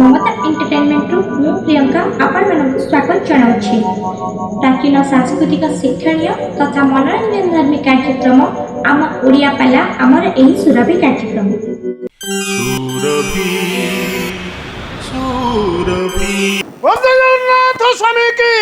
ମମତା ଏଣ୍ଟରଟେନମେଣ୍ଟରୁ ମୁଁ ପ୍ରିୟଙ୍କା ଆପଣମାନଙ୍କୁ ସ୍ୱାଗତ ଜଣାଉଛି। ପ୍ରାଚୀନ ସାଂସ୍କୃତିକ ଶିକ୍ଷଣୀୟ ତଥା ମନୋରଞ୍ଜନ ଧର୍ମୀ କାର୍ଯ୍ୟକ୍ରମ ଆମ ଓଡ଼ିଆ ପାଲା ଆମର ଏହି ସୁରଭି କାର୍ଯ୍ୟକ୍ରମ। ଜଗନ୍ନାଥ ସ୍ୱାମୀ କି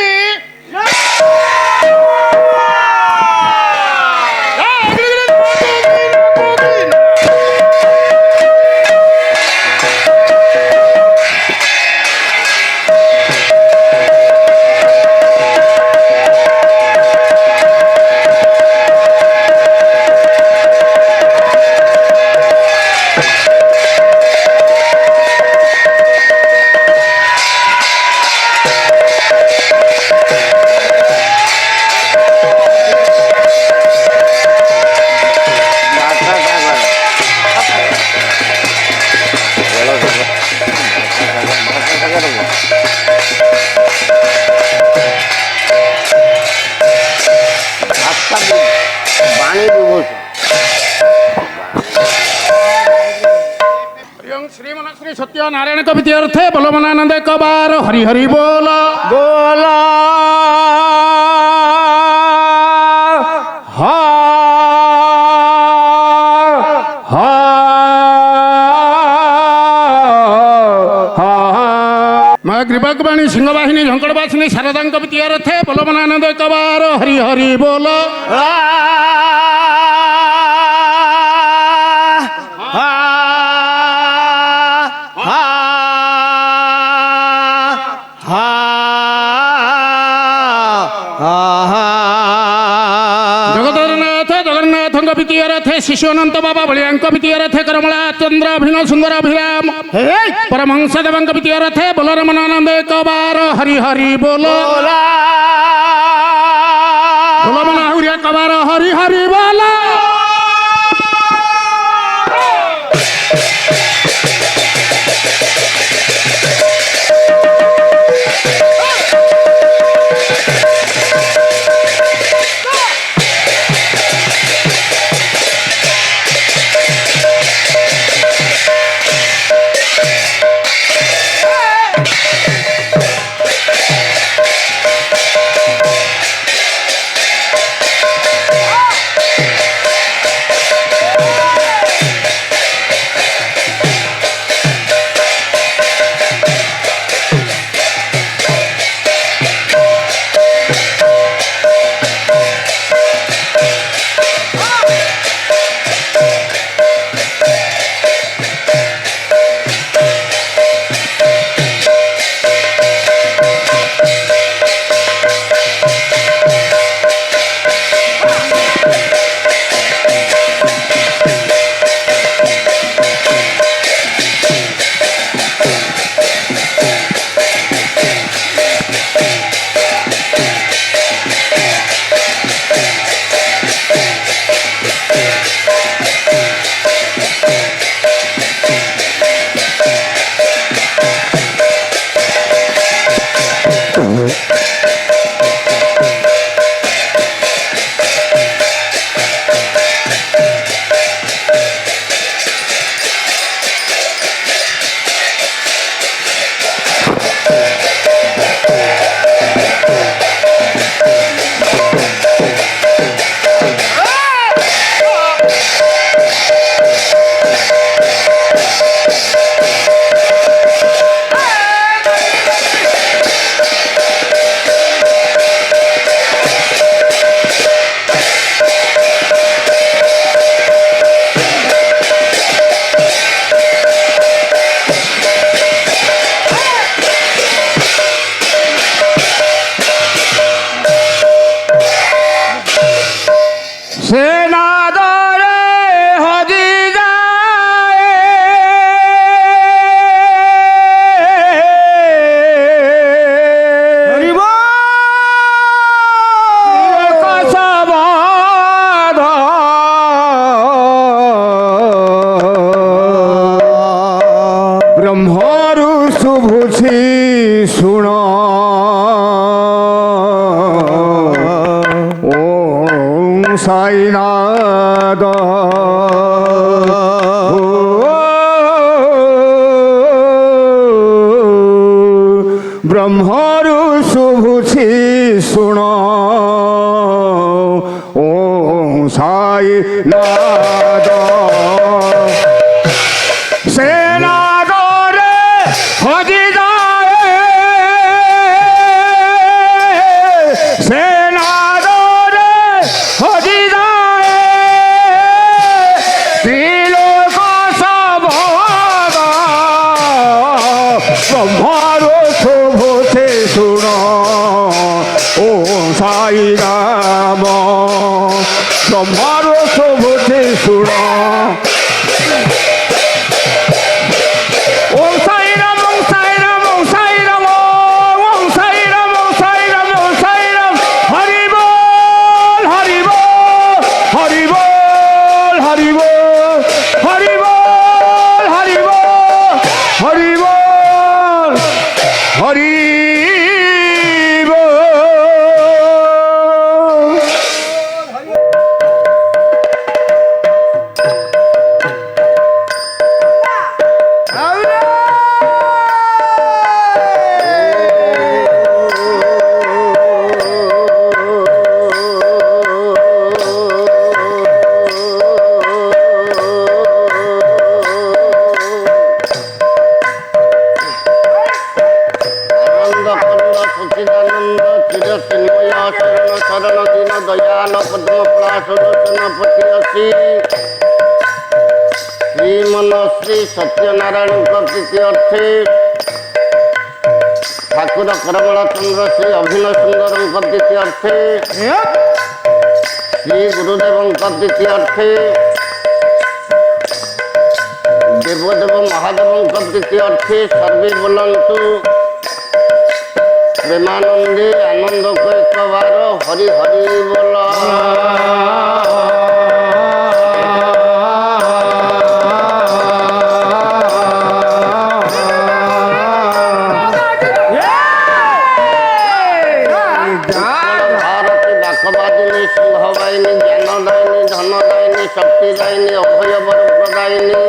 श्री सत्यनारायण कविति अर्थे बोलो मनानंद एक बार हरि हरि बोल बोल ग्रीबकवाणी सिंहवाहिनी झंकड़वासिनी शारदा कविति अर्थे बोलो मनानंद एक बार हरि हरि बोल शिशु अनंत बाबा बलिया कविति अर्थे करमला चंद्र अभिनव सुंदर अभिराम परमहंस देव कविति अर्थे बोलो रमनानंद एक बार हरि हरि बोलो बोलो मना एक बार हरि हरि बोलो। साईनाथ ବ୍ରହ୍ମରୁ ଶୁଭୁଛି ଶୁଣ ଓଁ ସାଇ ନାଦ ସେ ନାଦରେ ହଜିଯାଏ ସେ ନାଦରେ ହଜିଯାଏ ତ୍ରିଲୋକ ସର୍ବଦା ବ୍ରହ୍ମରୁ ଶୁଭୁଛି ଶୁଣ ଓଁ ସାଇ ରାମ ବ୍ରହ୍ମରୁ ଶୁଭୁଛି ଶୁଣ ওম সাই রাম ওম সাই রাম ওম সাই রাম ওম সাই রাম ওম সাই রাম ওম সাই রাম হরি বল হরি বল হরি বল হরি বল হরি বল হরি বল হরি বল হরি शरण दीन दयाल पद्म पलाशोचन पति श्रीमन श्री सत्यनारायण प्रीति अर्थे ठाकुर करमला चंद्र श्री अभिनय सुंदर प्रीति अर्थे श्री गुरुदेव प्रीति अर्थे देवदेव महादेव प्रीति अर्थे सर्वे बोलंतु प्रेमानंदे आनंद को एक बार हरि हरि बोल भारती डाकबादिनी सिंहवाहिनी ज्ञानदायिनी धनदायिनी शक्तिदायिनी अभय वर प्रदायिनी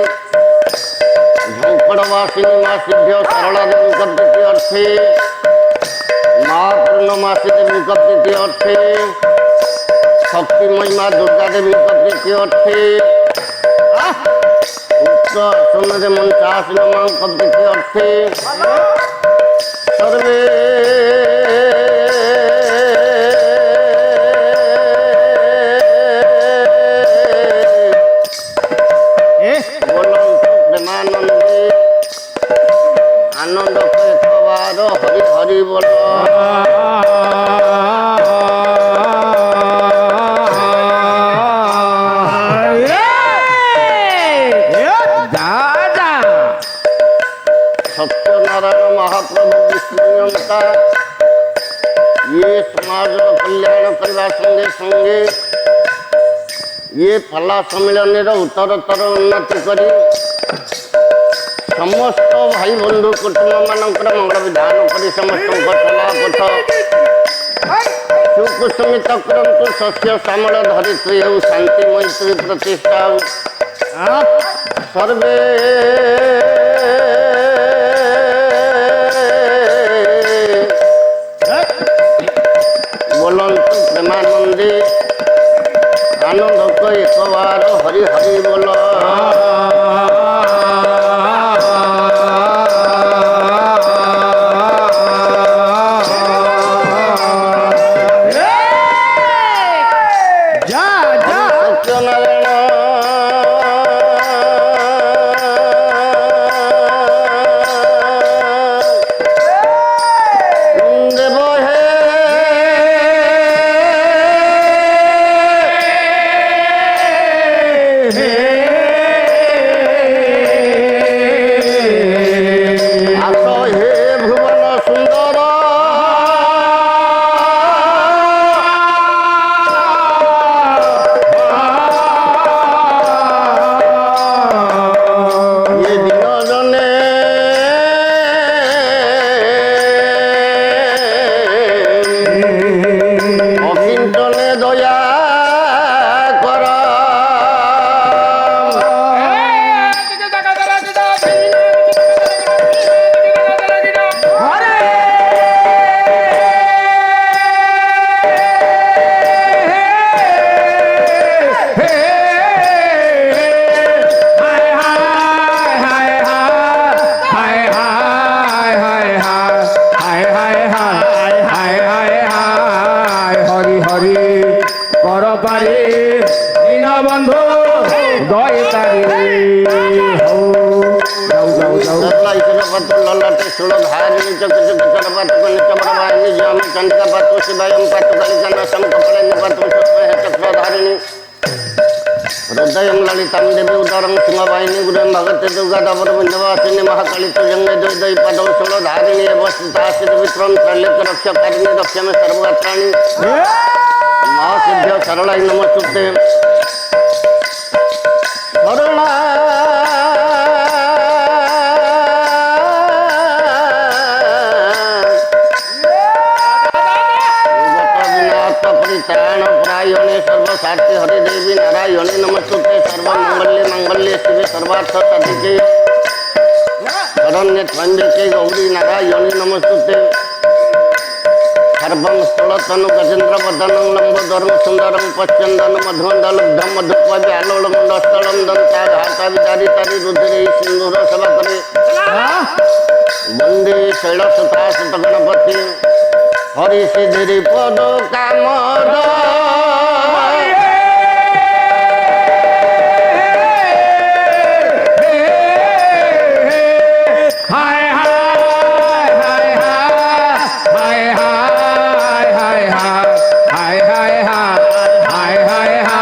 झंकड़वासिनी माँ सिद्ध सरला देवी प्रीति अर्थे माँ पूर्णमासी देवी प्रीति अर्थे शक्तिमयी माँ दुर्गा देवी प्रीति अर्थे उच्च आसन मंचासीन माँ प्रीति अर्थे सर्वे बोलंतु प्रेमानंदे आनंद को एक बार हरि हरि बोल सत्यनारायण महाप्रभु विष्णुता ये समाज कल्याण करने संगे संगे ये फला सम्मिलन उत्तरोत्तर उन्नति करी समस्त भाई बंधु कुटुंब मानकर मंगल विधान करी समस्त चलापथ सुकुसुमित करंतु शस्य श्यामल धरित्री हो शांति मैत्री प्रतिष्ठा सर्वे बोलंतु प्रेमानंदे आनंद को एक बार हरि हरि बोल धारिणी चक्रचर पातु निचप्रवाहिनी ज्याम चंडिका पातु शिवायम पातु कालिकानाशम कपालिनी पातु चक्रधारिणी हृदयं ललितं देवी उदरं सिंहवाहिनी गुरुं भगवती दुर्गा दावर बिंदवासिनी महाकाली तुजंगे द्वैदयी पदौ शूलधारिणी अवस्थिता सिद्धविक्रम त्रैलोक्य रक्षकारिणी रक्षमे सर्वगात्राणि महासिद्ध्य सरलाय नमस्तुते सरला परित्राण प्रायणे सर्वसार्थी हरि देवी नारायणे नमस्तुते सर्वमंगल्ये मंगल्ये शिवे सर्वार्थ साधिके शरण्ये त्र्यंबके गौरी नारायणे नमस्तुते सर्वं स्थलतनु गजेन्द्र वदनं लंबोदरं सुंदरं पश्चंदन मधुमंडलब्धं मधुपव्य आलोलमंडस्थलं दंताघाता विदारी तारी रुद्रे सिंधुर सभा करे वंदे शैलसुता सुत गणपति हरि सिद्धि पद कामद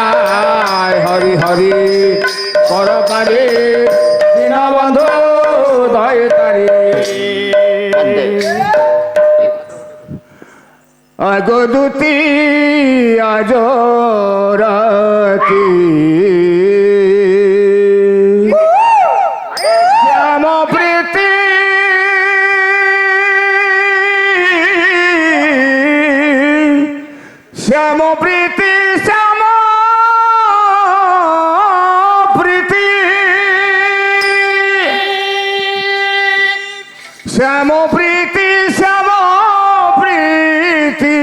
हरि हरि कर पारे दीनबंधु दय तारी अगदुती आजराती श्याम प्रीति श्याम प्रीति श्याम प्रीति श्याम प्रीति श्याम प्रीति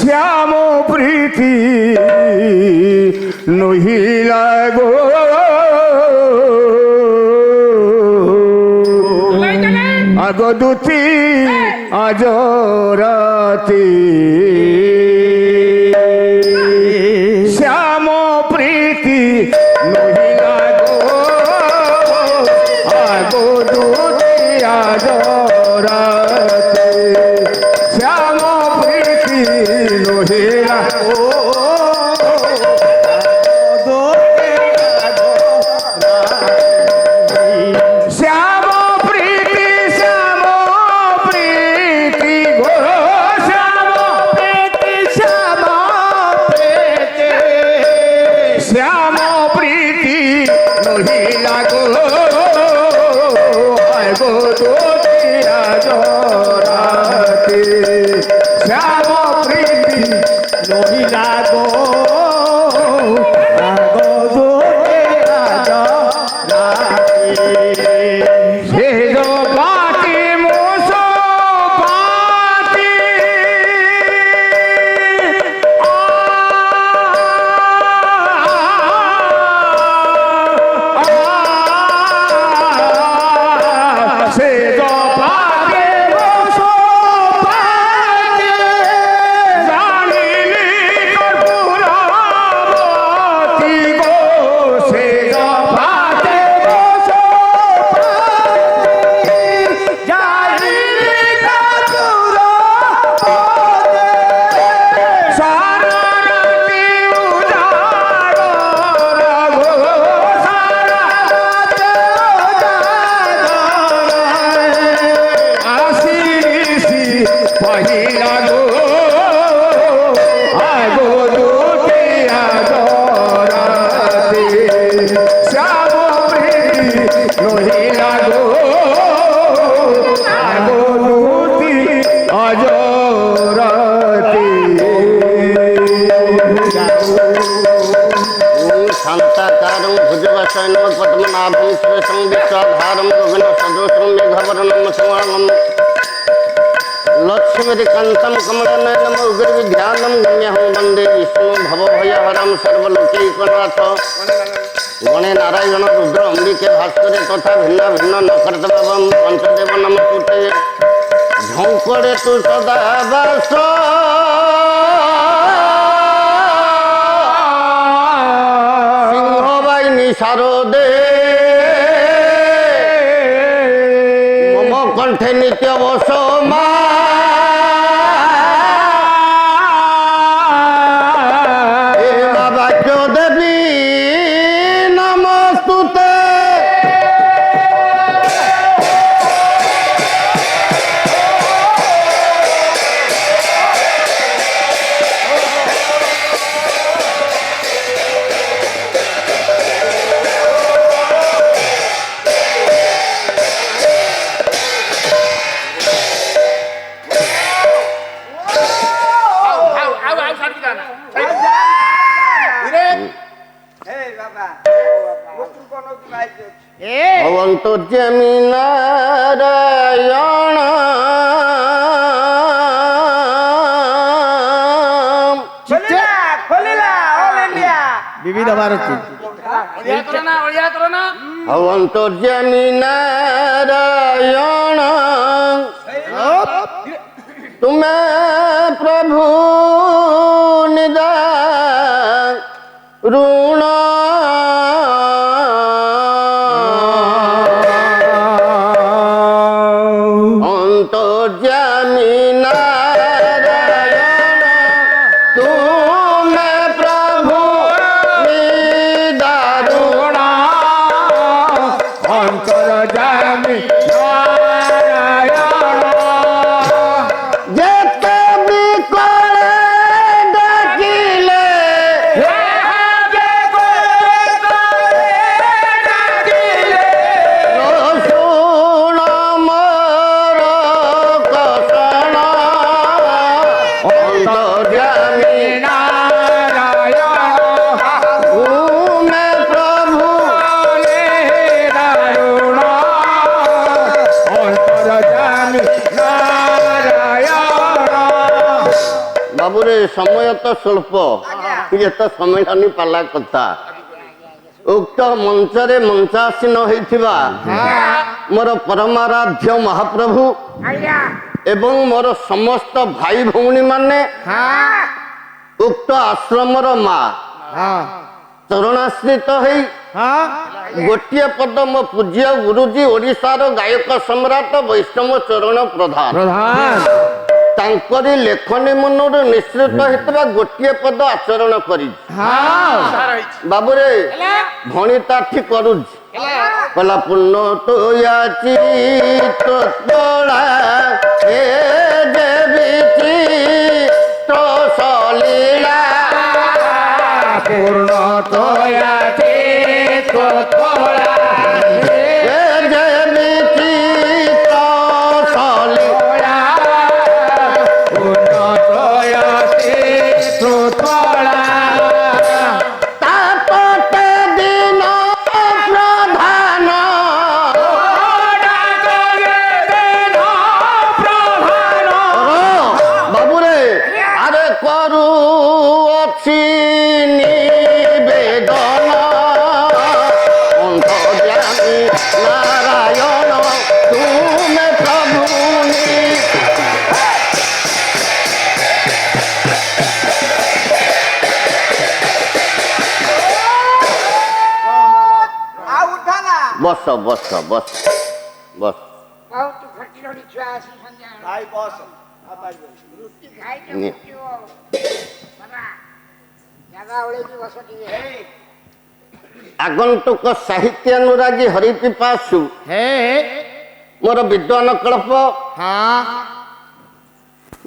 श्याम प्रीति नहिला गो अगदुती आजराती श्याम प्रीति नहिला गो अगदुती आजराती श्याम प्रीति नहिला गो श्याम प्रीति श्याम प्रीति गो श्याम प्रीति श्याम प्रीति श्याम प्रीति नहिला गो गो दुतिया जोराती श्याम प्रीति नहिला गो शांताकारं भुजगशयनं पद्मनाभं सुरेशं विश्वाधारं गगनसदृशं मेघवर्णं समानं लक्ष्मीकान्तं कमलनयनं उग्रविध्यानं गम्यहं वन्दे विष्णुं भवभयहरं सर्वलोकैकनाथ गणे नारायण रुद्र अंबिके भास्करे तथा भिन्न भिन्न नखर्तवं पंचदेव नमस्तुते झंकरे तु सदा वास सिंहवाहिनी शारदे কণ্ঠে নিত্য বস মা এ বাবা কেউ দেবী নমস্তুতে অন্তর্যামী নারায়ণ বিবিধ ভারতী অন্তর্যামী নারায়ণ তুমি প্রভু নিদা ঋণ অন্তর্যামী নারায়ণ তুমি প্রভু নিদারুণ অন্তর্যামী নারায়ণ যেতে বিকলে ডাকিলে রসুন মোর কষণ অন্তর্যামী নারায়ণ তুমি প্রভু দারুণ অন্তর্যামী নারায়ণ বাবুরে সময় তো স্বল্প ইয়ে তো সম্মিলনী পালা কথা উক্ত মঞ্চরে মঞ্চাসীন হইଥିବା ମୋର ପରମାରାଧ୍ୟ ମହାପ୍ରଭୁ ଏବଂ ମୋର ସମସ୍ତ ଭାଇ ଭଉଣୀମାନେ ଉକ୍ତ ଆଶ୍ରମର ମା ଚରଣାଶ୍ରିତ ହେଇ ଗୋଟିଏ ପଦ ମୋ ପୂଜ୍ୟ ଗୁରୁଜୀ ଓଡ଼ିଶାର ଗାୟକ ସମ୍ରାଟ ବୈଷ୍ଣବ ଚରଣ ପ୍ରଧାନ ତାଙ୍କରି ଲେଖନୀ ମନରୁ ନିଃସୃତ ହେଇଥିବା ଗୋଟିଏ ପଦ ଆଚରଣ କରିଛି ବାବୁରେ ଭଣିତା ଠିକ କରୁଛି କହିଲା ପୂର୍ଣ୍ଣ ତୋୟାଚି ତୋଳା ଏ ଦେବୀ ତୋଷଲୀଳା ପୂର୍ଣ୍ଣ ତୋୟାଚି ତୋଳା ଏ ଦେବୀ ତୋଷଲୀଳା ପୂର୍ଣ୍ଣ ତୋୟାଚି ତୋଳା ତାପଟେ ଦିନ ପ୍ରଧାନ ବାବୁରେ ଆରେ କରୁ ଅଛି ନିବେଦନ ଅନ୍ତର୍ଯାମୀ ନାରାୟଣ ତୁମେ ପ୍ରଭୁ ବସ ବସ ବସ ବସ ନି- আগন্তুক সাহিত্যানুরাগী হরিপিপাসু ମୋର ବିଦ୍ୱାନ କଳ୍ପ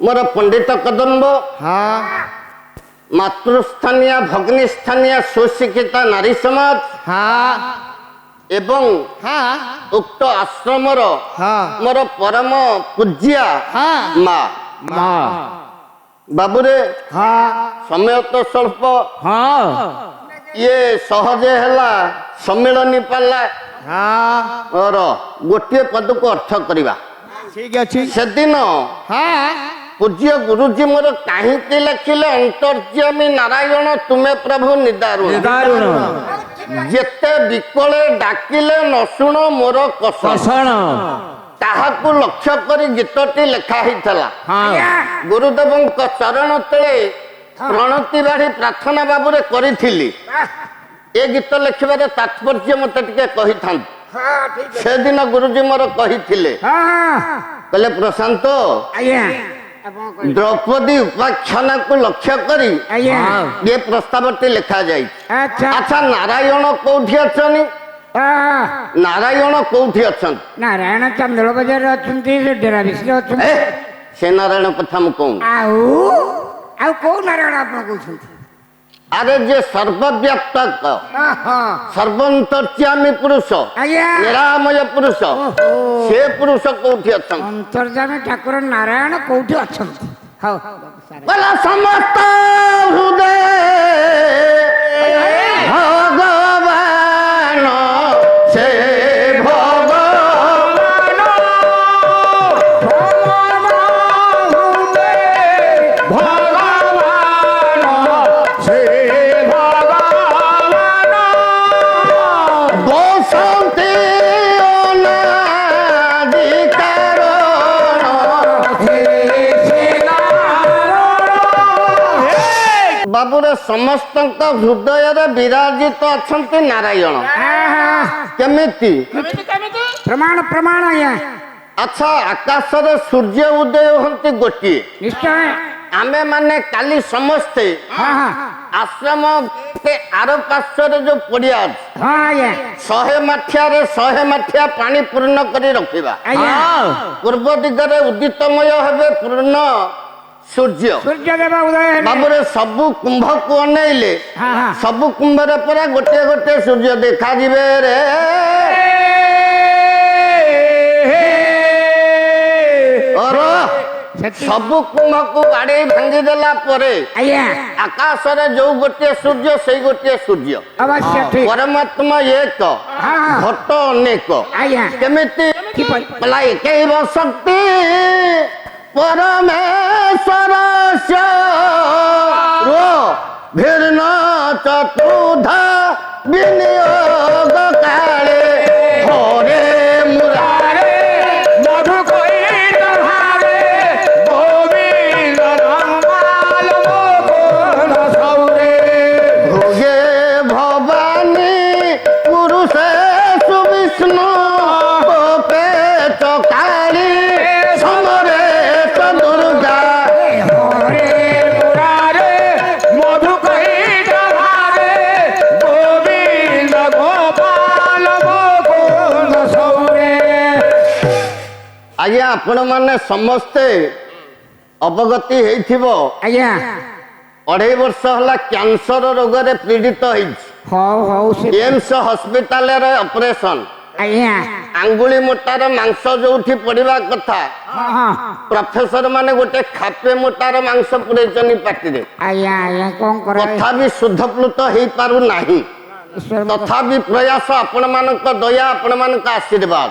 ମୋର ପଣ୍ଡିତ କଦମ୍ବ ମାତୃସ୍ଥାନୀୟ ଭଗ୍ନୀସ୍ଥାନୀୟ ସୁଶିକ୍ଷିତା ନାରୀ ସମାଜ ଏବଂ ଉକ୍ତ ଆଶ୍ରମର ମୋର ପରମ ପୂଜ୍ୟା ମା ବାବୁରେ ସମୟ ତ ସ୍ୱଳ୍ପ ଇଏ ସହଜେ ହେଲା ସମ୍ମିଳନୀ ପାଲା ଗୋଟିଏ ପଦକୁ ଅର୍ଥ କରିବା ଠିକ ଅଛି ସେଦିନ ପୂଜ୍ୟ ଗୁରୁଜୀ ମୋର କାହିଁକି ଲେଖିଲେ ଅନ୍ତର୍ଯାମୀ ନାରାୟଣ ତୁମେ ପ୍ରଭୁ ନିଦାରୁଣ ଯେତେ ବିକଳେ ଡାକିଲେ ନ ଶୁଣ ମୋର କଷଣ ତାହାକୁ ଲକ୍ଷ୍ୟ କରି ଗୀତଟି ଲେଖା ହେଇଥିଲା ଗୁରୁଦେବଙ୍କ ଚରଣ ତଳେ ପ୍ରଣତି ବାଢି ପ୍ରାର୍ଥନା ବାବୁରେ କରିଥିଲି ଏ ଗୀତ ଲେଖିବାର ତାତ୍ପର୍ଯ୍ୟ ମତେ ଟିକେ କହିଥାନ୍ତି ସେଦିନ ଗୁରୁଜୀ ମୋର କହିଥିଲେ କହିଲେ ପ୍ରଶାନ୍ତ ଆଜ୍ଞା ଦ୍ରୌପଦୀ ଉପାଖ୍ୟାନକୁ ଲକ୍ଷ୍ୟ କରି ଏ ପ୍ରସ୍ତାବଟି ଲେଖାଯାଇଛି। ଆଚ୍ଛା ଆଚ୍ଛା ନାରାୟଣ କୋଉଠି ଅଛନ୍ତି? ନାରାୟଣ କୋଉଠି ଅଛନ୍ତି? ନାରାୟଣ ଚନ୍ଦ୍ର ବଜାରରେ ଅଛନ୍ତି ଡେରା ବିଶରେ ଅଛନ୍ତି। ଏ, ସେ ନାରାୟଣ କଥା ମୁଁ କହୁନି। ଆଉ କୋଉ ନାରାୟଣ ଆପଣ କହୁଛନ୍ତି? ଆରେ ଯେ ସର୍ବବ୍ୟାପକ ସର୍ବନ୍ତର୍ଯ୍ୟାମୀ ପୁରୁଷ ଆଜ୍ଞା ନିରାମୟ ପୁରୁଷ ସେ ପୁରୁଷ କୋଉଠି ଅଛନ୍ତି? ଅନ୍ତର୍ଯାମୀ ଠାକୁର ନାରାୟଣ କୋଉଠି ଅଛନ୍ତି? ହଉ ବୋଲା ସମସ୍ତ ହୃଦୟ ଭଗବାନ ସେ ଭଗବାନ ସେ ଭଗବାନ ବସନ୍ତି ଅନାଦି କାରଣ ବାବୁରେ ସମସ୍ତଙ୍କ ହୃଦୟରେ ବିରାଜିତ ଅଛନ୍ତି ନାରାୟଣ। କେମିତି? ପ୍ରମାଣ ପ୍ରମାଣ ଆଜ୍ଞା ଆଚ୍ଛା ଆକାଶରେ ସୂର୍ଯ୍ୟ ଉଦୟ ହୁଅନ୍ତି ଗୋଟିଏ। ନିଶ୍ଚୟ ଆମେ ମାନେ କାଲି ସମସ୍ତେ ଆଶ୍ରମ ଆର ପାର୍ଶ୍ୱରେ ଯୋଉ ପଡିଆ ଅଛି ଆଜ୍ଞା 100 ମାଠିଆରେ 100 ମାଠିଆ ପାଣି ପୂର୍ଣ୍ଣ କରି ରଖିବା। ଆଜ୍ଞା ପୂର୍ବ ଦିଗରେ ଉଦିତମୟ ହେବେ ପୂର୍ଣ୍ଣ ସୂର୍ଯ୍ୟ। ସୂର୍ଯ୍ୟଦେବ ଉଦୟ ହେଲେ ବାବୁରେ ସବୁ କୁମ୍ଭକୁ ଅନେଇଲେ ସବୁ କୁମ୍ଭରେ ପରା ଗୋଟିଏ ଗୋଟିଏ ସୂର୍ଯ୍ୟ ଦେଖାଯିବେ ରେ। ସବୁ କୁମ୍ଭକୁ ବାଡେଇ ଭାଙ୍ଗି ଦେଲା ପରେ ଆଜ୍ଞା ଆକାଶରେ ଯୋଉ ଗୋଟିଏ ସୂର୍ଯ୍ୟ ସେଇ ଗୋଟିଏ ସୂର୍ଯ୍ୟ। ଅବଶ୍ୟ ଠିକ ପରମାତ୍ମା ଏକ ଘଟ ଅନେକ। ଆଜ୍ଞା କେମିତି? କିପରି? ବୋଲା ଏକୈବ ଶକ୍ତି ପରମେଶ୍ୱର ଭିନ୍ନ ଚତୁର୍ଦ୍ଧା ବିନିಯೋଗ କାଳେ ହରେ ମୁରାରେ ମଧୁ କଇତ ଭାରେ ଗୋବିନ୍ଦ ରମାଲ ମୁକୁନ୍ଦ ସୌରେ ଭୋগে ଭବାନୀ ପୁରୁଷେ ସୁବିଷ୍ଣୁ କୋପେ ଚକାଳି ସମରେ ଦୁର୍ଗା ହରେ ମୁରାରେ ମଧୁ କଇତ ଭାରେ ଗୋବିନ୍ଦ ଗୋପାଳ ମୁକୁନ୍ଦ ସୌରେ। ଆଜ୍ଞା ଆପଣ ମାନେ ସମସ୍ତେ ଅବଗତି ହେଇଥିବ ଆଜ୍ଞା 2.5 ବର୍ଷ ହେଲା କ୍ୟାନ୍ସର ରୋଗରେ ପୀଡ଼ିତ ହେଇଛି। ହଉ ହଉ ସେ ଏମ୍ସ ହସ୍ପିଟାଲରେ ଅପରେସନ। ଆଜ୍ଞା ଆଙ୍ଗୁଳି ମୋଟାର ମାଂସ ଯୋଉଠି ପଡିବା କଥା ପ୍ରଫେସର ମାନେ ଗୋଟେ ଖାପେ ମୋଟାର ମାଂସ ପୁରେଇଛନ୍ତି ପାଟିରେ। ଆଜ୍ଞା ଆଜ୍ଞା କଣ କରା ତଥାପି ଶୁଦ୍ଧପ୍ଲୁତ ହେଇପାରୁ ନାହିଁ। ତଥାପି ପ୍ରୟାସ ଆପଣମାନଙ୍କ ଦୟା ଆପଣମାନଙ୍କ ଆଶୀର୍ବାଦ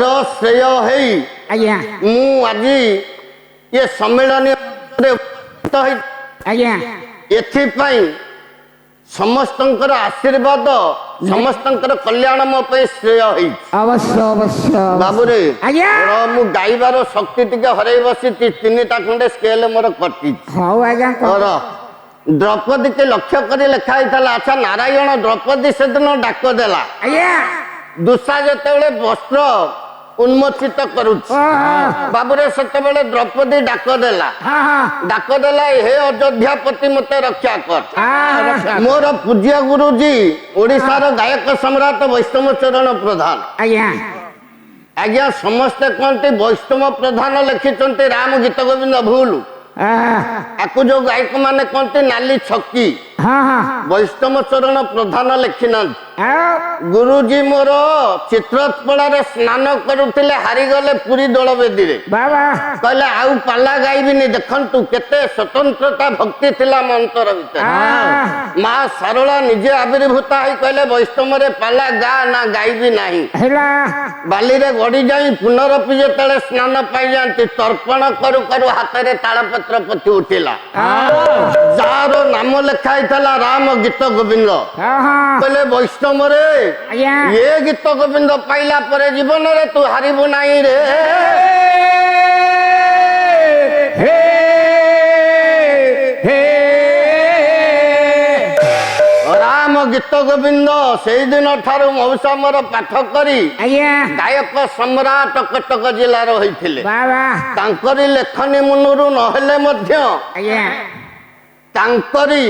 ର ଶ୍ରେୟ ହେଇ ଆଜ୍ଞା ମୁଁ ଆଜି ଏ ସମ୍ମିଳନୀ ଆଜ୍ଞା ଏଥିପାଇଁ ସମସ୍ତଙ୍କର ଆଶୀର୍ବାଦ ସମସ୍ତଙ୍କର କଲ୍ୟାଣ ମୋ ପାଇଁ ଶ୍ରେୟ ହେଇଛି। ଅବଶ୍ୟ ଅବଶ୍ୟ ବାବୁରେ ଆଜ୍ଞା ମୁଁ ଗାଇବାର ଶକ୍ତି ଟିକେ ହରେଇ ବସିଛି। 3ଟା ଖଣ୍ଡେ ସ୍କେଲ ମୋର କଟିଛି। ହଉ ଆଜ୍ଞା ଦ୍ରୌପଦୀକି ଲକ୍ଷ୍ୟ କରି ଲେଖା ହେଇଥିଲା। ଆଚ୍ଛା ନାରାୟଣ ଦ୍ରୌପଦୀ ସେଦିନ ଡାକ ଦେଲା। ଆଜ୍ଞା ଦୁଃଶା ଯେତେବେଳେ ବସ୍ତ୍ର ଉନ୍ମୋଚିତ କରୁଛି ବାବୁରେ ସେତେବେଳେ ଦ୍ରୌପଦୀ ଡାକ ଦେଲା। ଡାକ ଦେଲା ହେ ଅଯୋଧ୍ୟାପତି ମତେ ରକ୍ଷା କର। ମୋର ପୂଜ୍ୟ ଗୁରୁଜୀ ଓଡ଼ିଶାର ଗାୟକ ସମ୍ରାଟ ବୈଷ୍ଣବ ଚରଣ ପ୍ରଧାନ। ଆଜ୍ଞା ଆଜ୍ଞା ସମସ୍ତେ କହନ୍ତି ବୈଷ୍ଣବ ପ୍ରଧାନ ଲେଖିଛନ୍ତି ରାମ ଗୀତ ଗୋବିନ୍ଦ ଭୁଲ। ଆକୁ ଯୋଉ ଗାୟକ ମାନେ କହନ୍ତି ନାଲି ଛକି। ବୈଷ୍ଣବ ଚରଣ ପ୍ରଧାନ ଲେଖିନାହାନ୍ତି। ଗୁରୁଜୀ ମୋର ଚିତ୍ରତ୍ପଳାରେ ସ୍ନାନ କରୁଥିଲେ ହାରିଗଲେ ପୁରୀ ଦୋଳ ବେଦୀରେ। କହିଲେ ଆଉ ପାଲା ଗାଇବିନି। ଦେଖନ୍ତୁ କେତେ ସ୍ୱତନ୍ତ୍ରତା ଭକ୍ତି ଥିଲା ମୋ ଅନ୍ତର ଭିତରେ। ମା ଶାରଳା ନିଜେ ଆବିର୍ଭୂତା ହେଇ କହିଲେ ବୈଷ୍ଣବରେ ପାଲା ଗା ନା ଗାଇବି ନାହିଁ। ବାଲିରେ ଗଡି ଯାଇ ପୁନରପି ଯେତେବେଳେ ସ୍ନାନ ପାଇଯାଆନ୍ତି ତର୍ପଣ କରୁ କରୁ ହାତରେ ତାଳପତ୍ର ପତି ଉଠିଲା। ଯାହାର ନାମ ଲେଖା ହେଇଥିଲା ରାମ ଗୀତ ଗୋବିନ୍ଦ। କହିଲେ ବୈଷ୍ଣବରେ ଏ ଗୀତ ଗୋବିନ୍ଦ ପାଇଲା ପରେ ଜୀବନରେ ତୁ ହାରିବୁ ନାହିଁ ରେ। ରାମ ଗୀତ ଗୋବିନ୍ଦ ସେଇଦିନ ଠାରୁ ମଉସା ମୋର ପାଠ କରି ଆଜ୍ଞା ଗାୟକ ସମ୍ରାଟ କଟକ ଜିଲ୍ଲାର ହୋଇଥିଲେ। ବାବା ତାଙ୍କରି ଲେଖନୀ ମୁନରୁ ନହେଲେ ମଧ୍ୟ ଆଜ୍ଞା ତାଙ୍କରି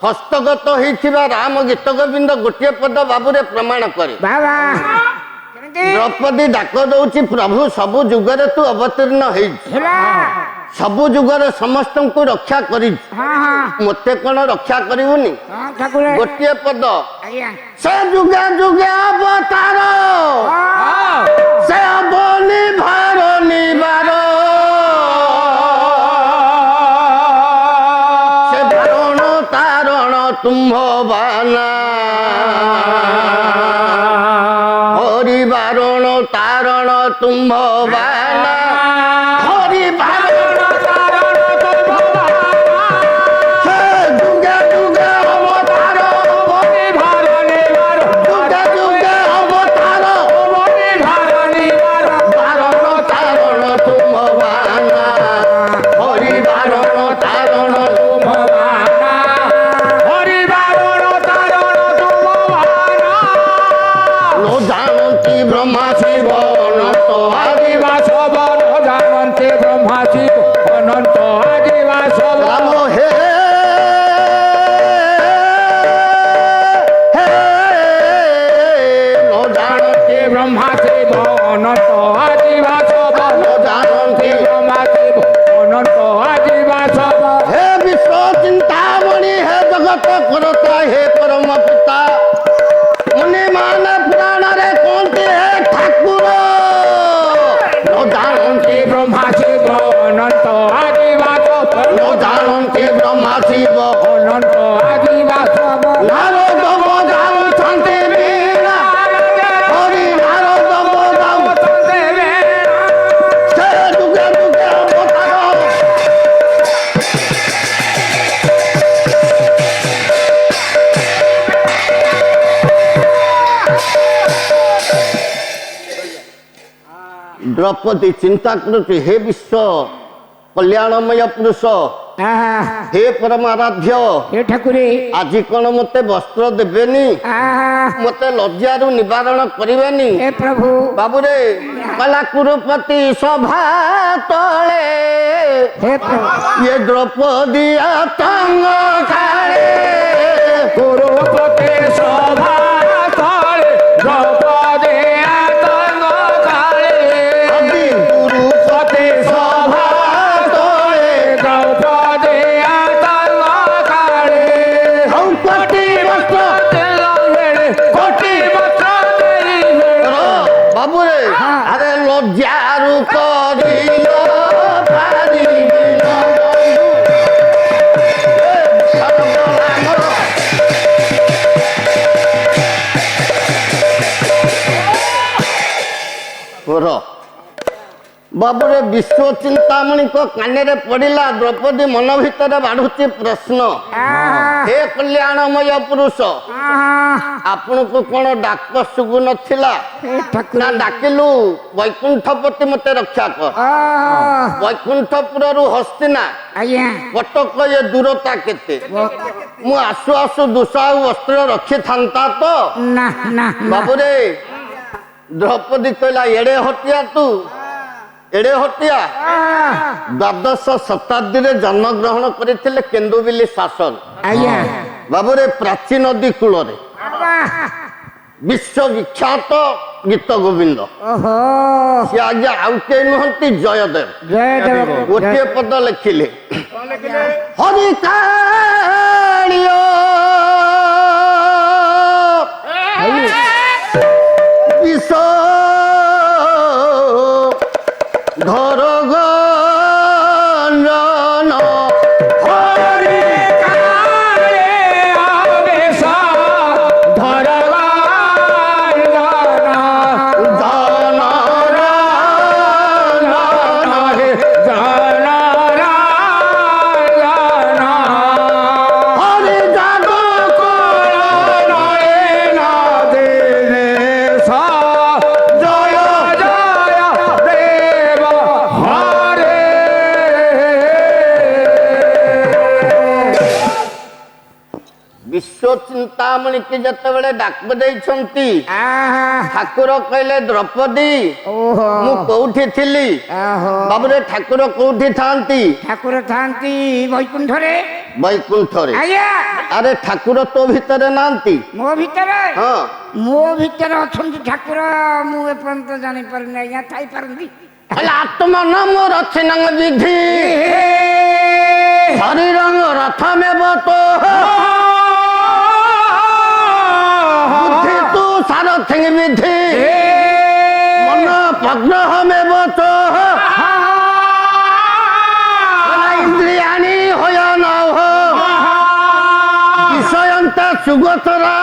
ହସ୍ତଗତ ହେଇଥିବା ରାମ ଗୀତ ଗୋବିନ୍ଦ ଗୋଟିଏ ପଦ ବାବୁରେ ପ୍ରମାଣ କରେ। ବାବା ଦ୍ରୌପଦୀ ଡାକ ଦଉଛି ପ୍ରଭୁ ସବୁ ଯୁଗରେ ତୁ ଅବତୀର୍ଣ୍ଣ ହେଇଛୁ, ହେଲା ସବୁ ଯୁଗରେ ସମସ୍ତଙ୍କୁ ରକ୍ଷା କରିଛୁ, ହଁ ହଁ ମୋତେ କଣ ରକ୍ଷା କରିବୁନି? ହଁ ଠାକୁର ଗୋଟିଏ ପଦ ଆଜ୍ଞା ସେ ଯୁଗେ ଯୁଗେ ଅବତାର ସେ ଅବନି ଭାର ନିବାର ସେ ବାରଣ ତାରଣ ତୁମ୍ଭ ବାନା হরি বারণ তারণ তুম্ভ বানা হরি বারণ তারণ তুম্ভ বানা সে যুগে যুগে অবতার হরি ভারণী বার যুগে যুগে অবতার হরি ভারণী বার বারণ তারণ তুম্ভ বানা হরি বারণ তারণ তুম্ভ বানা হরি বারণ তারণ তুম্ভ বানা নো জানন্তি ব্রহ্মা শিব অনন্ত আদিবাস বন জানন্তে ব্রহ্মা শিব অনন্ত আদিবাস রাম হে হে নো জানন্তি ব্রহ্মা শিব অনন্ত আদিবাস নো জানন্তি ব্রহ্মা শিব অনন্ত আদিবাস হে বিশ্ব চিন্তামণি হে জগত করতা হে পরম পিতা মুনি মান পুরাণরে কোনটি হে ঠাকুর নো জানন্তি ব্রহ্মা শিব অনন্ত আদিবাস নো জানন্তি ব্রহ্মা শিব অনন্ত আদিবাস নারদ বজাউଛନ୍ତି বীণা হরি নারদ বজাউଛନ୍ତି ସେ ଯୁଗେ ଯୁଗେ ଅବତାର ଦ୍ରୌପଦୀ ଚିନ୍ତା କରୁଛି ହେ ବିଶ୍ୱ କଲ୍ୟାଣମୟ ପୁରୁଷ ହେ ପରମ ଆରାଧ୍ୟ हे ठाकुरे ଆଜି କଣ ମତେ ବସ୍ତ୍ର ଦେବେନି ମତେ ଲଜ୍ଜାରୁ ନିବାରଣ କରିବେନି हे प्रभु ବାବୁରେ କଲା କୁରୁପତି ସଭା ତଳେ हे प्रभु ଇଏ ଦ୍ରୌପଦୀ ଆତଙ୍ଗ କାଳେ गुरुपते शोभा काले द्रौपदी आतंक काले ଆଦି କୁରୁପତି ସଭା ତଳେ द्रौपदी आतंक काले କୋଟି ବସ୍ତ୍ର कोटि वस्त्र देई ବାବୁରେ ଆରେ ଲଜ୍ଜାରୁ କରିଲ ପାରିବିଲ ପୁର ବାବୁରେ ବିଶ୍ୱ ଚିନ୍ତାମଣିଙ୍କ କାନରେ ପଡ଼ିଲା ଦ୍ରୌପଦୀ ମନ ଭିତରେ ବାଢୁଛି ପ୍ରଶ୍ନ ହେ କଲ୍ୟାଣମୟ ପୁରୁଷ ଆପଣଙ୍କୁ କଣ ଡାକ ଶୁଭୁ ନଥିଲା ନା ଡାକିଲୁ ବୈକୁଣ୍ଠପତି ମତେ ରକ୍ଷା କର ବୈକୁଣ୍ଠପୁରରୁ ହସ୍ତିନା ଆଜ୍ଞା କଟକ ଏ ଦୂରତା କେତେ ମୁଁ ଆସୁ ଆସୁ ଦୁଃସାହୁ ବସ୍ତ୍ର ରଖିଥାନ୍ତା ତ ନା ନା ବାବୁରେ ଦ୍ରୌପଦୀ କହିଲା ଏଡେ ହଟିଆ ତୁ ଏଡେ ହଟିଆ ଦ୍ୱାଦଶ ଶତାବ୍ଦୀରେ ଜନ୍ମଗ୍ରହଣ କରିଥିଲେ କେନ୍ଦୁବିଲି ଶାସନ ଆଜ୍ଞା ବାବୁରେ ପ୍ରାଚୀ ନଦୀ କୂଳରେ ବିଶ୍ୱବିଖ୍ୟାତ ଗୀତ ଗୋବିନ୍ଦ ଓହୋ ସେ ଆଜ୍ଞା ଆଉ କେହି ନୁହନ୍ତି ଜୟଦେବ ଜୟଦେବ ଗୋଟିଏ ପଦ ଲେଖିଲେ ହରି କାଳିୟ ବିଷ ଘର ଗଞ୍ଜନ ହରି କାଳେ ଆବେଶ ଚିନ୍ତାମଣି କି ଯେତେବେଳେ ଡାକ ଦେଇଛନ୍ତି ଆହା ଠାକୁର କହିଲେ ଦ୍ରୌପଦୀ ଓହୋ ମୁଁ କୋଉଠି ଥିଲି ଓହୋ ବାବୁରେ ଠାକୁର କୋଉଠି ଥାନ୍ତି ଠାକୁର ଥାନ୍ତି ବୈକୁଣ୍ଠରେ ବୈକୁଣ୍ଠରେ ଆଜ୍ଞା ଆରେ ଠାକୁର ତୋ ଭିତରେ ନାହାନ୍ତି ମୋ ଭିତରେ ହଁ ମୋ ଭିତରେ ଅଛନ୍ତି ଠାକୁର ମୁଁ ଏପର୍ଯ୍ୟନ୍ତ ଜାଣିପାରୁନି ଆଜ୍ଞା ଥାଇପାରନ୍ତି କହିଲେ ଆତ୍ମା ନ ମୋର ଅଛି ନଙ୍ଗ ବିଧି ଶରୀର ରଥ ମେବ ତ ବୁଦ୍ଧି ତୁ ସାରଥି ବିଧି ମନ ପ୍ରଗ୍ରହ ମେବ ତ ଇନ୍ଦ୍ରିୟାଣୀ ହୋୟ ନ ହୋ ବିଷୟନ୍ତ ସୁଗତରା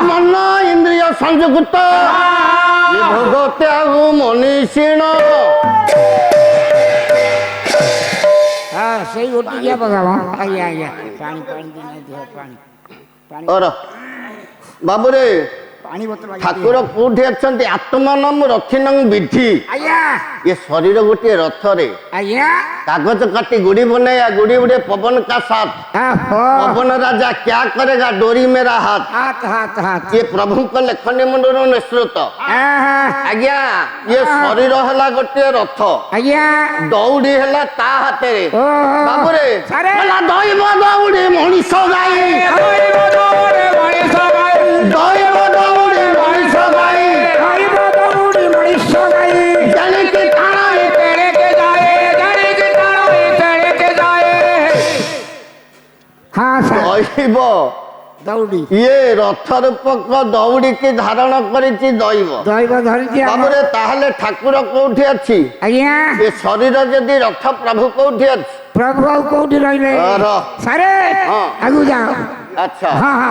ମନ ଇନ୍ଦ୍ରିୟ ସଂଯୁକ୍ତ ଭୋଗ ତ୍ୟାଗ ମନୀଷୀଣ ହଁ ସେଇ ଗୋଟିକିଆ ପକାମ ଆଜ୍ଞା ଆଜ୍ଞା ପାଣି ପାଣି ଦିନେ ଦିଅ ପାଣି ପାଣି ଓର ବାବୁରେ ପାଣି ବୋତଲ ଠାକୁର କୋଉଠି ଅଛନ୍ତି ଆତ୍ମାନମ ରଥିନଂ ବିଧି ଆଜ୍ଞା ଏ ଶରୀର ଗୋଟିଏ ରଥରେ ଆଜ୍ଞା कागज काटी गुड़ी बनाया गुड़ी उड़े पवन का साथ ओहो पवन राजा क्या करेगा डोरी मेरा हाथ हाथ हाथ हाथ ये प्रभु को लेखनी मुंडर नेतृत्व आहा आज्ञा ये शरीर है गोटे रथ आज्ञा दौड़ी है ता हाथ रे ओहो बाबूरे सारे दैव दौड़ी मनीष गाई दैव दौड़ी मनीष गाई जानिके ताना हाँ दैव दौड़ी ये रथ रूपक दौड़ी की धारण करिछि दैव दैव धरिଛି बाबूरे ताहले ठाकुर कोठी अछि आज्ञा ये शरीर जदि रथ प्रभु कोठी अछि प्रभु ଆଉ କୋଉଠି ରହିଲେ ସାରେ ହଁ। ଆଗୁ ଯାଅ अच्छा ହଁ ହଁ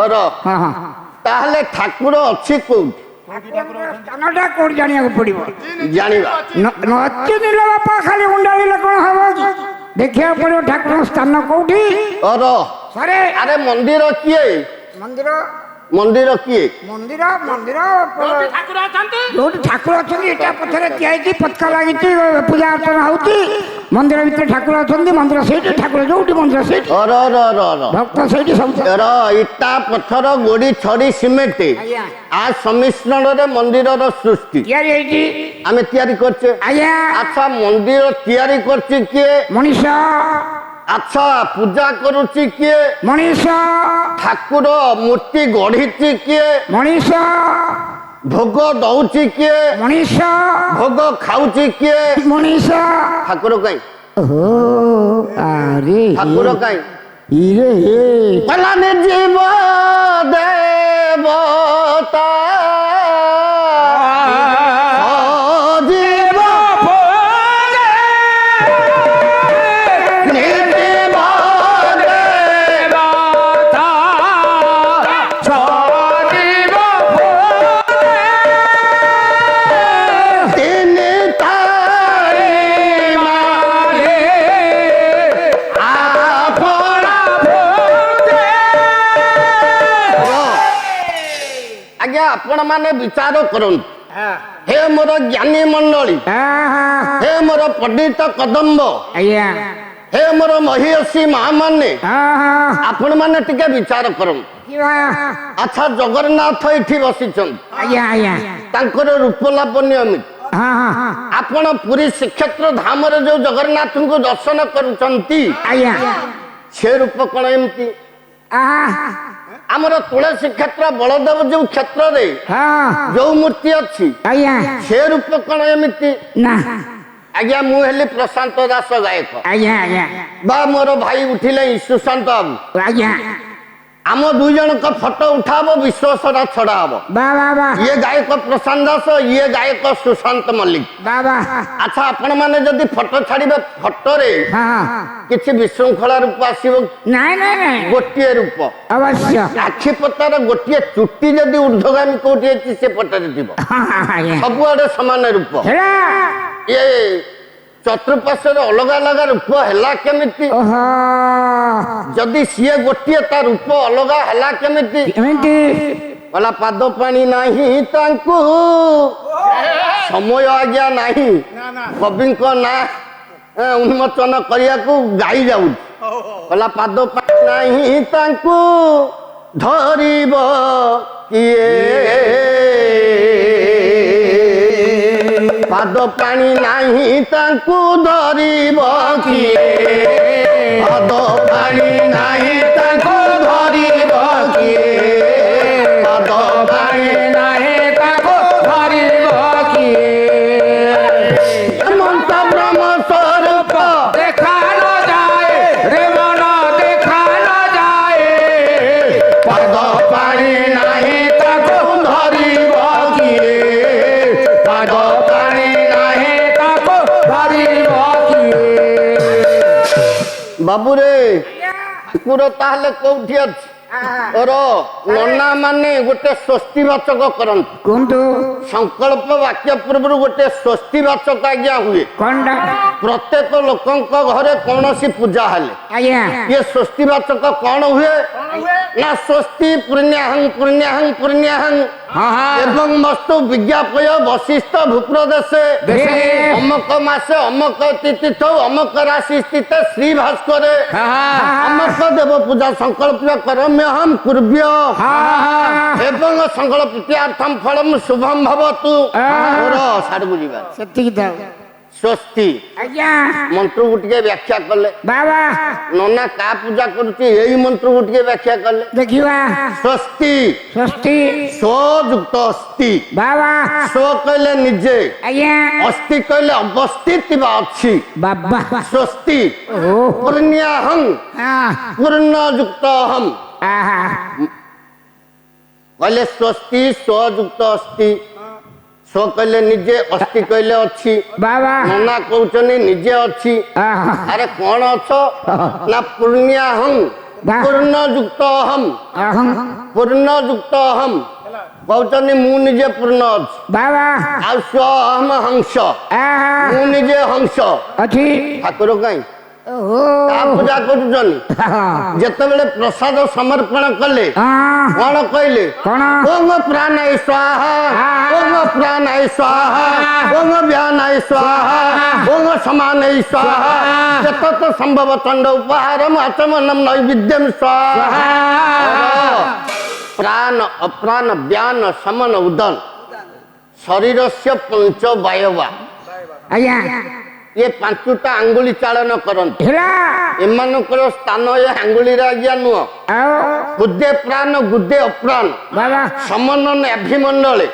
और ହଁ ହଁ ताहले ठाकुर अछि कोठी ସ୍ଥାନଟା କୋଉଠି ଜାଣିବାକୁ ପଡିବ जानिबा ନଚି ନିଲ ବାପା ଖାଲି ଉଣ୍ଡାଳିଲେ କଣ ହବ କି ଦେଖିବାକୁ ପଡିବ ଠାକୁରଙ୍କ ସ୍ଥାନ କୋଉଠି और ସାରେ अरे मंदिर किए ମନ୍ଦିର मंदिर किए ମନ୍ଦିର ମନ୍ଦିର ଠାକୁର ଅଛନ୍ତି ଯୋଉଠି ଠାକୁର ଅଛନ୍ତି ଏଟା ପଛରେ ଠିଆ ହେଇଛି ପତାକା ଲାଗିଛି ପୂଜା ଅର୍ଚ୍ଚନା ହଉଛି ମନ୍ଦିର ଭିତରେ ଠାକୁର ଅଛନ୍ତି ମନ୍ଦିର ସେଇଠି ଠାକୁର ଯୋଉଠି ମନ୍ଦିର ସେଇଠି और ଭକ୍ତ ସେଇଠି ସବୁ इटा पत्थर गोड़ी छड़ी सिमेंट ଆଜ୍ଞା आ सम्मिश्रण रे मंदिर रो सृष्टि ତିଆରି ହେଇଛି आमे तैयारी करछे ଆଜ୍ଞା अच्छा मंदिर तैयारी करछि किए ମଣିଷ अच्छा पूजा करूछि किए ମଣିଷ ठाकुर मूर्ति गढ़ी किए ମଣିଷ भोग दौची किए ମଣିଷ भोग खाऊची किए ମଣିଷ ठाकुर कहीं ଓହୋ ଆରେ ठाकुर कहीं ଇରେ कलाने जीव देवता जीव निजीव तीन तारे मारे आपना आज्ञा आपण माने विचार करन हे मोर ज्ञानी मंडली हे मोर पंडित कदम्ब ଆଜ୍ଞା हे मोर महिषी महामाने आपण माने टिके विचार करन ଆଜ୍ଞା अच्छा जगन्नाथ एठी बसिछन ଆଜ୍ଞା तांकर रूप लावण्य अमित ହଁ ହଁ आपण पुरी श्रीक्षेत्र धाम रे जो जगन्नाथ को दर्शन करूछंती ଆଜ୍ଞା से रूप कोन एमती ଆହା हमर तुलसी क्षेत्र बलदेव जो क्षेत्र रे ହଁ जो मूर्ति अछि ଆଜ୍ଞା से रूप कोन एमती ନା आज्ञा मु हेली प्रशांत दास गायक ଆଜ୍ଞା ଆଜ୍ଞା बा मोर भाई उठिले सुशांत बाबू ଆଜ୍ଞା आम दुई जन का फोटो उठाबो विश्वासरा छड़ा हबो ବା ବା ବା ये गायक प्रशांत दास ये गायक सुशांत मल्लिक ବା ବା अच्छा आपण माने जदि फोटो छाड़िबे फोटो रे ହଁ किछि विशृंखला रूप आसीबो ନାଇଁ ନାଇଁ ନାଇଁ गोटिए रूप ଅବଶ୍ୟ आखि पतार गोटिए चुट्टी जदि ऊर्ध्वगामी कोठी अछि से पटरे दिबो ହଁ ହଁ ଆଜ୍ଞା सबुआडे समान रूप ହେଲା ये चतुर्पार्श्वर अलग अलग रूप हैला केमिति ଓହୋ जदि सीए गोटिए ता रूप अलग हैला केमिति ଏମିତି वाला पाद पानी नाही तांकु समय आज्ञा नाही कवि ना उन्मोचन करिया को गाई जाऊ କହିଲା ପାଦ ନାହିଁ ତାଙ୍କୁ ଧରିବ କିଏ ପାଦ ପାଣି ନାହିଁ ତାଙ୍କୁ ଧରିବ କିଏ ପାଦ ପାଣି ନାହିଁ ତାଙ୍କୁ ଧରିବ କିଏ ପାଦ ପାଣି ନାହିଁ ତାଙ୍କୁ ଧରିବ କିଏ ମନ୍ତ ବ୍ରହ୍ମ ସ୍ୱରୂପ দেখা ন যায় রে মন দেখা ন যায় ପାଦ ପାଣି ନାହିଁ ତାକୁ ଧରିବ କିଏ ପାଦ ପାଣି ନାହିଁ তাকো ধরিব কিয়ে ବାବୁରେ ଠାକୁର ତାହେଲେ କୋଉଠି ଅଛି ଓର ନନା ମାନେ ଗୋଟେ ସ୍ୱସ୍ତିବାଚକ କରନ୍ତି କୁହନ୍ତୁ ସଂକଳ୍ପ ବାକ୍ୟ ପୂର୍ବରୁ ଗୋଟେ ସ୍ୱସ୍ତିବାଚକ ଆଜ୍ଞା ହୁଏ କଣ୍ଡା ପ୍ରତ୍ୟେକ ଲୋକଙ୍କ ଘରେ କୌଣସି ପୂଜା ହେଲେ ଆଜ୍ଞା ଇଏ ସ୍ୱସ୍ତିବାଚକ କଣ ହୁଏ ନା ସ୍ୱସ୍ତି ପୁଣ୍ୟାହଂ ପୁଣ୍ୟାହଂ ପୁଣ୍ୟାହଂ ହଁ ହଁ ଏବଂ ମସ୍ତୁ ବିଜ୍ଞାପୟ ବଶିଷ୍ଠ ଭୂପ୍ରଦେଶେ ଦେଶେ ଅମକ ମାସେ ଅମକ ତିଥି ଅମକ ରାଶି ସ୍ଥିତ ଶ୍ରୀ ଭାସ୍କରେ ଅମକ ଦେବ ପୂଜା ସଂକଳ୍ପ କରମ୍ୟହଂ କୁର୍ଭ୍ୟ ଏବଂ ସଂକଳ୍ପିତ୍ୟାର୍ଥଂ ଫଳଂ ଶୁଭଂ ଭବତୁ ମୋର ସାଡକୁ ଯିବା ସେତିକି ଥାଉ ସ୍ୱସ୍ତି ଆଜ୍ଞା ମନ୍ତ୍ରକୁ ଟିକେ ବ୍ୟାଖ୍ୟା କଲେ ବାବା ନନା କା ପୂଜା କରୁଛି ଏଇ ମନ୍ତ୍ରକୁ ଟିକେ ବ୍ୟାଖ୍ୟା କଲେ ଦେଖିବା ସ୍ୱସ୍ତି ସ୍ୱସ୍ତି ସ୍ୱଯୁକ୍ତ ଅସ୍ତି ବାବା ସ୍ୱ କହିଲେ ନିଜେ ଆଜ୍ଞା ଅସ୍ତି କହିଲେ ଅବସ୍ଥିତ ବା ଅଛି ବାବା ସ୍ୱସ୍ତି ଓ ପୂର୍ଣ୍ୟାହଂ ପୂର୍ଣ୍ଣ ଯୁକ୍ତ ଅହಂ ଆହା କହିଲେ ସ୍ୱସ୍ତି ସ୍ୱଯୁକ୍ତ ଅସ୍ତି ସ୍ୱ କହିଲେ ନିଜେ ଅସ୍ତି କହିଲେ ଅଛି ବାବା ନନା କହୁଛନ୍ତି ନିଜେ ଅଛି ଆହା ଆରେ କଣ ଅଛ ନା ପୂର୍ଣ୍ୟାହଂ ପୂର୍ଣ୍ଣ ଯୁକ୍ତ ଅହಂ ଅହଂ ପୂର୍ଣ୍ଣ ଯୁକ୍ତ ଅହಂ କହୁଛନ୍ତି ମୁଁ ନିଜେ ପୂର୍ଣ୍ଣ ଅଛି ବାବା ଆଉ ସ୍ୱ ଅହମ ହଂସ ଆହା ମୁଁ ନିଜେ ହଂସ ଅଛି ଠାକୁର କାହିଁ ଓହୋ ତା ପୂଜା କରୁଛନ୍ତି ଯେତେବେଳେ ପ୍ରସାଦ ସମର୍ପଣ କଲେ କଣ କହିଲେ କଣ ଓମ ପ୍ରାଣାୟ ସ୍ୱାହା ଓମ ପ୍ରାଣାୟ ସ୍ୱାହା ଓମ ବ୍ୟାନାୟ ସ୍ୱାହା ଓମ ସମାନାୟ ସ୍ୱାହା ଯତତ ସମ୍ଭବ ଚଣ୍ଡ ଉପହାରମ୍ ଆଚମନମ୍ ନୈବେଦ୍ୟମ୍ ସ୍ୱାହା ପ୍ରାଣ ଅପ୍ରାଣ ବ୍ୟାନ ସମନ ଉଦନ ଶରୀରସ୍ୟ ପଞ୍ଚ ବାୟବା ଆଜ୍ଞା ये पांचटा आंगुली चालन करंती ହେଲା एमानकर स्थान ये आंगुलीरे आज्ञा नुह ଆଉ गुद्दे प्राण गुद्दे अप्राण ବାବା समन्वय अभिमंडले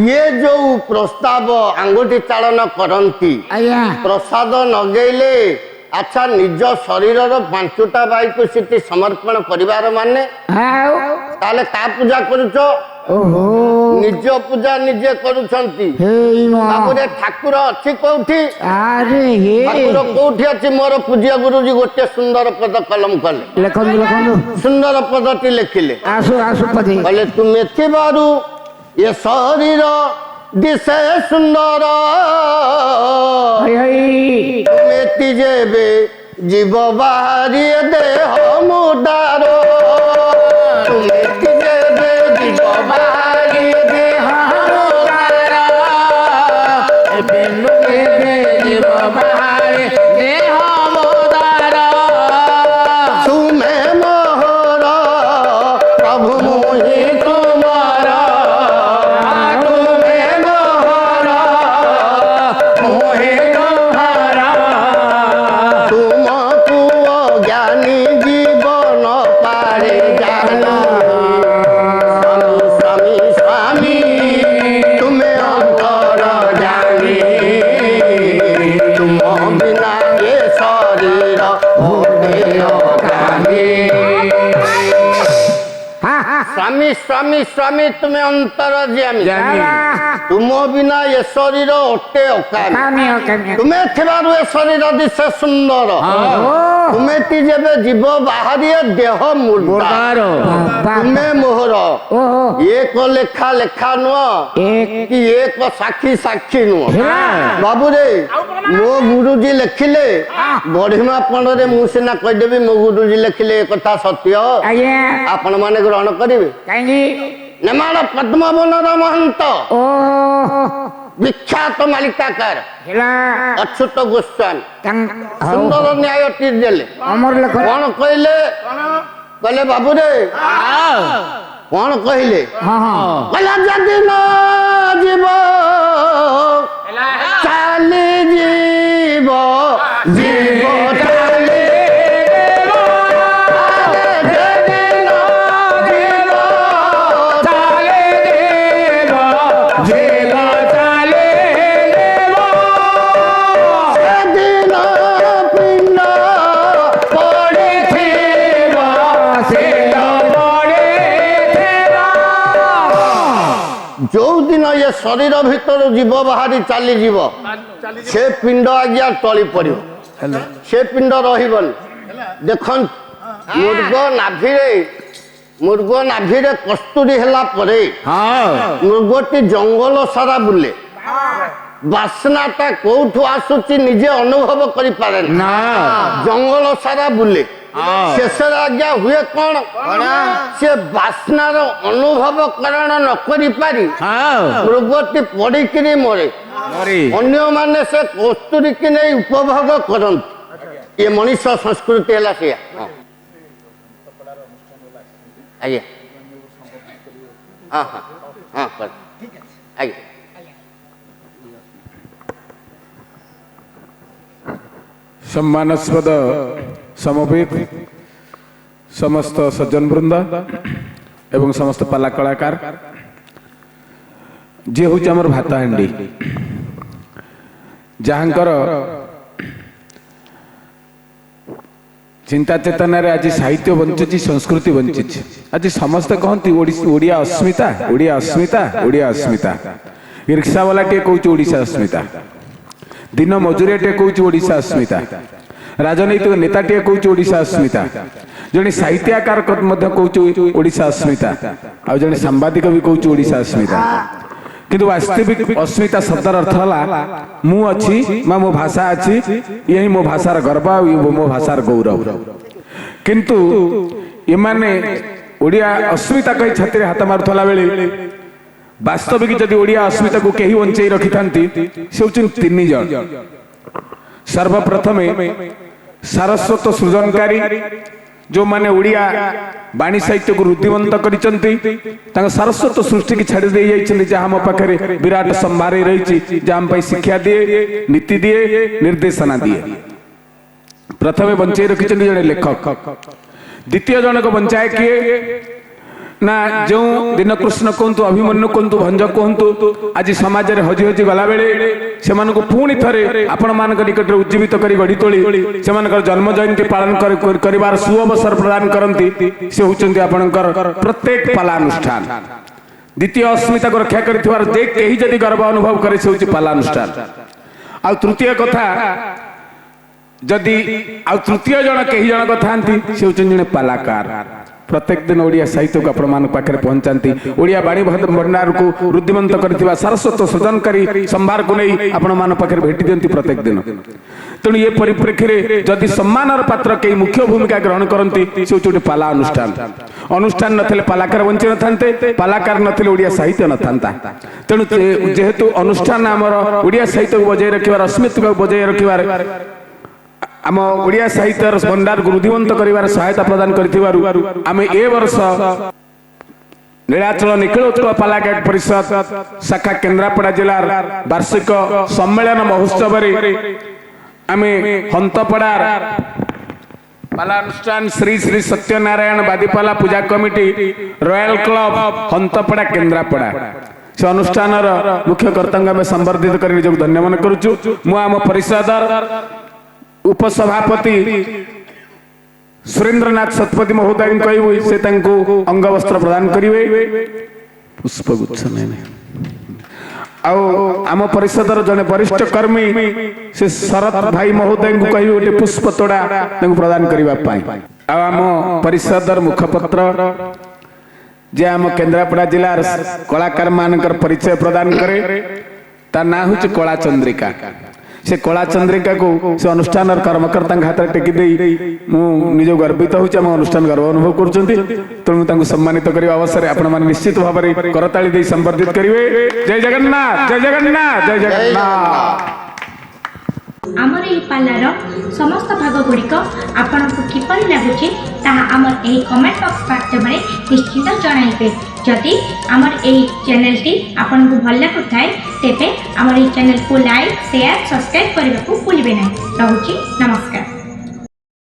ये जो प्रस्ताव आंगुठी चालन करंती ଆଜ୍ଞା प्रसाद नगेले अच्छा निज शरीर पांचटा बाई को सिटी समर्पण करिवार माने ଆଉ ताले का पूजा करूछ ଓହୋ निज पूजा निजे करूछंती ହେଇ ମା बाबूरे ठाकुर अछि कोठी ଆରେ ହେ ଠାକୁର କୋଉଠି ଅଛି ମୋର ପୂଜ୍ୟ ଗୁରୁଜୀ ଗୋଟେ ସୁନ୍ଦର ପଦ କଲମ କଲେ ଲେଖନ୍ତୁ ଲେଖନ୍ତୁ ସୁନ୍ଦର ପଦଟି ଲେଖିଲେ ଆସୁ ଆସୁ ପଦେ କହିଲେ ତୁମେ ଥିବାରୁ ଏ ଶରୀର ଦିଶେ ସୁନ୍ଦର ହଇ ହଇ ତୁମେ ଯେବେ ଜୀବ ବାହାରି ଏ ଦେହ ମୁଦାର ତୁମେ ଯେବେ ଜୀବ ବାହାରି ଏ ଦେହ ମୁଦାର ଏବେ ଏବେ ଯିବ ବାହାରେ ଦେହ ମୋଦାର ତୁମେ ମୋହର ପ୍ରଭୁ ମୁହିଁ ତୁମର ତୁମେ ମୋହର ମୋহে ତୋହର ତୁମକୁ ଅଜ୍ଞାନୀ ଜୀବନ ପାରେ ଜାନ ସ୍ୱାମୀ ସ୍ୱାମୀ ତୁମେ ଅନ୍ତର ଜାଣି ତୁମ ବିନା ଏ ଶରୀର ଭୋଗେ ଅଜ୍ଞାନୀ হা হা ସ୍ୱାମୀ ସ୍ୱାମୀ ସ୍ୱାମୀ ତୁମେ ଅନ୍ତର ଜାମି ବାବା ତୁମ ବିନା ଏ ଶରୀର ଅଟେ ଅକାମୀ କାମି କାମି ତୁମେ ଥିବାରୁ ଏ ଶରୀର ଦିଶେ ସୁନ୍ଦର ତୁମେ ଯେବେ ଯିବ ବାହାରି ଏ ଦେହ ମୁର୍ଦାର ତୁମେ ମୋହର ଓହୋ ଏକ ଲେଖା ଲେଖା ନୁହଁ ଏକ କି ଏକ ସାକ୍ଷୀ ସାକ୍ଷୀ ନୁହଁ ହେଲା ବାବୁରେ ମୋ ଗୁରୁଜୀ ଲେଖିଲେ ବଢିମା ପଣରେ ମୁଁ ସିନା କହିଦେବି ମୋ ଗୁରୁଜୀ ଲେଖିଲେ ଏ କଥା ସତ୍ୟ ଆଜ୍ଞା ଆପଣ ମାନେ ଗ୍ରହଣ କରିବେ କାହିଁକି ନେମାଳ ପଦ୍ମବନର ମହନ୍ତ ଓ विख्यात मालिकाकार ହେଲା अच्युत गोस्वामी ତାଙ୍କ सुंदर न्यायटी देले ଅମର ଲେଖ कौन कहले कहले बाबू रे कौन कहले ହଁ ହଁ कहला जदि न जीव चाली जीव जीव चाली जो दिन ये शरीर भीतर जीव बाहरी चली जीव से पिंड आज्ञा टली पड़ो से पिंड रहीबन देख मुर्ग नाभिरे कस्तूरी हैला परे मुर्गटी जंगल सारा बुले बासनाटा कोठू आसुची निजे अनुभव करि पारे ना जंगल सारा बुले शेष आज्ञा हुए कौन से बासनार अनुभव करण न करि पारी मृगटी पड़िकी मरे अन्य माने से कस्तूरी की नहीं उपभोग करन ये मनुष्य संस्कृति है से आइए हाँ हाँ हाँ कर आइए सम्मानास्पद समवेत समस्त सज्जन वृंद एवं समस्त पाला कलाकार जे हूँ आमर भाताहांडी जहाँकर चिंता चेतना रे आज साहित्य बंचुची संस्कृति बंचुची आज समस्ते कहती ओडिया अस्मिता ओडिया अस्मिता ओडिया अस्मिता रिक्शा वाला टे कहूँ ओडिशा अस्मिता दिन मजुरिया टे कहूँ ओडिशा अस्मिता राजनैतिक नेता टे कहूँ ओडिशा अस्मिता जड़े साहित्यकार कहूँ ओडिशा अस्मिता आ जड़े सांबादिक भी कहूँ ओडिशा अस्मिता किंतु वास्तविक अस्मिता शब्दर अर्थ है मु अच्छी मो भाषा अच्छी यही मो भाषार गर्व मो भाषार गौरव किंतु ये माने ओडिया अस्मिता कही छाती हाथ मारुला बेले वास्तविक जदि ओडिया अस्मिता को कहीं बंचाई रखि थांती से होचन तीन जन सर्वप्रथमे सारस्वत सृजनकारी जो माने ओडिया बाणी साहित्य को रुद्धिमंत करिसंती तांग सारस्वत सृष्टि की छाड़ी दे जाइछन्ती जहाँ मो पाखरे विराट संभार रही जहाँ हम शिक्षा दिए नीति दिए निर्देशना दिए प्रथमे बंचाई रखिछन्ती जने लेखक द्वितीय जनक बंचाए किए ना जो दीनकृष्ण कहतु अभिमन्यु कहतु भंज कहतु आज समाज में हजि हजि गला बेले से पुणी थे आपण मान निकट में उज्जीवित कर गढ़ी तोली से जन्म जयंती पालन कर सुअवसर प्रदान करती से होती आपणकर प्रत्येक पालानुष्ठान द्वितीय अस्मिता को रक्षा कर कहीं जदि गर्व अनुभव करे से होची पालानुष्ठान आ तृतीय कथा जदि आ तृतीय जन कहीं जनक था से होती जड़े पालाकार प्रत्येक दिन ओडिया साहित्य को आपण मान पाखरे पहुंचाती ओडिया बाणी भंडार को रुद्धिमंत करथिबा सारस्वत सृजनकारी संभार को नहीं आपण मान पाखरे भेटी दियंती प्रत्येक दिन तेणु ये परिप्रेक्षी रे जदि सम्मानर पात्र कई मुख्य भूमिका ग्रहण करती से होती पाला अनुष्ठान अनुष्ठान नथिले पालाकार वंची न थांते पालाकार नथिले ओडिया साहित्य न थांता तेणु जेहेतु अनुष्ठान आमर ओडिया साहित्य को बजाय रखिबार अस्मित्व को बजाय रखिबार आम ओडिया साहित्य भंडार को रुद्धिमंत कर सहायता प्रदान आम ए वर्ष नीलाचल निखिलोत्कल पालाकाट परिषद शाखा केन्द्रापड़ा जिलार वार्षिक सम्मेलन महोत्सव आम हंतपड़ार पालानुष्ठान श्री श्री सत्यनारायण बादीपाला पूजा कमिटी रॉयल क्लब हंतपड़ा केन्द्रापड़ा से अनुष्ठान मुख्य कर्ता संबर्धित कर धन्यवाद करुचु मु आम परिषद उपसभापति सुरेंद्रनाथ सतपति महोदय कहबू से अंग वस्त्र प्रदान करेंगे पुष्पगुच्छ आम परिषदर जड़े वरिष्ठ कर्मी से शरत भाई महोदय को कह गोटे पुष्प तोड़ा प्रदान करने आम परिषदर मुखपत्र जे आम केन्द्रापड़ा जिलार कलाकार मान परिचय प्रदान करे ता ना हूँ कला चंद्रिका से कला चंद्रिका को से अनुष्ठान कर्मकर्ता हाथ टेकी निज गर्वित होची आम अनुष्ठान गर्व अनुभव करुँच तेणु सम्मानित करने अवसर आपण मैंने निश्चित भाव में करताली दे संबर्धित करेंगे। जय जगन्नाथ जय जगन्नाथ जय जगन्नाथ। आमर यही पालार समस्त भाग गुड़िक आपण को किपर लगुच आमर यही कमेंट बॉक्स माध्यम निश्चित जनइबे। जदि आमर यही चैनल टी आपण को भल लगुए तेबे आमर यही चैनल को लाइक शेयर सब्सक्राइब करने को भूलिए ना। रहुछि नमस्कार।